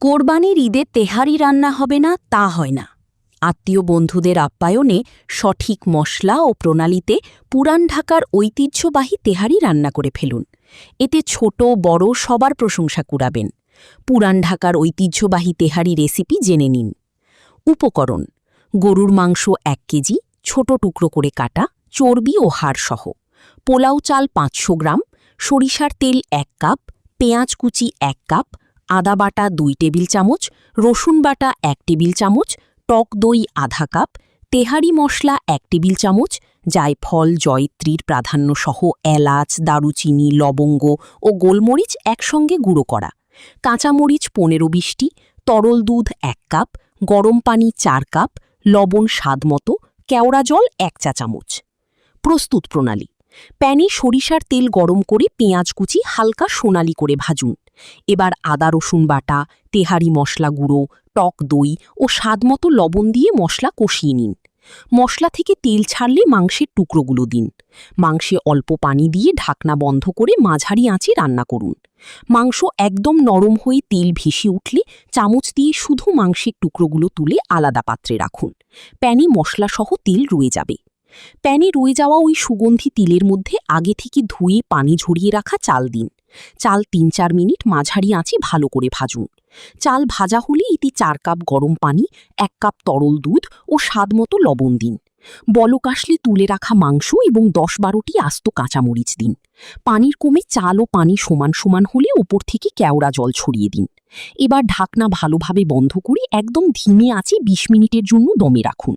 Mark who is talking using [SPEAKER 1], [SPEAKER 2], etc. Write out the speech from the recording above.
[SPEAKER 1] কোরবানির ঈদে তেহারি রান্না হবে না তা হয় না। আত্মীয় বন্ধুদের আপ্যায়নে সঠিক মশলা ও প্রণালীতে পুরান ঢাকার ঐতিহ্যবাহী তেহারি রান্না করে ফেলুন। এতে ছোট বড় সবার প্রশংসা কুড়াবেন। পুরান ঢাকার ঐতিহ্যবাহী তেহারি রেসিপি জেনে নিন। উপকরণ: গরুর মাংস 1 কেজি, ছোট টুকরো করে কাটা, চর্বি ও হাড় সহ। পোলাও চাল 500 গ্রাম, সরিষার তেল 1 কাপ, পেঁয়াজ কুচি 1 কাপ, আদা বাটা 2 টেবিল চামচ, রসুন বাটা 1 টেবিল চামচ, টক দই আধা কাপ, তেহারি মশলা 1 টেবিল চামচ, জায়ফল জয়ত্রীর প্রাধান্য সহ এলাচ, দারুচিনি, লবঙ্গ ও গোলমরিচ একসঙ্গে গুঁড়ো করা, কাঁচামরিচ 15-20টি, তরল দুধ 1 কাপ, গরম পানি 4 কাপ, লবণ স্বাদমতো, কেওড়া জল 1 চা চামচ। প্রস্তুত প্রণালী: প্যানে সরিষার তেল গরম করে পেঁয়াজ কুচি হালকা সোনালি করে ভাজুন। এবার আদা রসুন বাটা, তেহারি মশলা গুঁড়ো, টক দই ও স্বাদমতো লবণ দিয়ে মশলা কষিয়ে নিন। মশলা থেকে তেল ছাড়লে মাংসের টুকরোগুলো দিন। মাংসে অল্প পানি দিয়ে ঢাকনা বন্ধ করে মাঝারি আঁচে রান্না করুন। মাংস একদম নরম হয়ে তেল ভেসে উঠলে চামচ দিয়ে শুধু মাংসের টুকরোগুলো তুলে আলাদা পাত্রে রাখুন। প্যানে মশলাসহ তেল রয়ে যাবে। প্যানে রয়ে যাওয়া ওই সুগন্ধি তিলের মধ্যে আগে থেকে ধুয়ে পানি ঝরিয়ে রাখা চাল দিন। চাল 3-4 মিনিট মাঝারি আঁচে ভালো করে ভাজুন। চাল ভাজা হলে এতে 4 কাপ গরম পানি, 1 কাপ তরল দুধ ও স্বাদমতো লবণ দিন। বলক আসলে তুলে রাখা মাংস এবং 10-12টি আস্ত কাঁচামরিচ দিন। পানির কমে চাল ও পানি সমান সমান হলে ওপর থেকে কেওড়া জল ছড়িয়ে দিন। এবার ঢাকনা ভালোভাবে বন্ধ করে একদম ধিমে আঁচে 20 মিনিটের জন্য দমে রাখুন।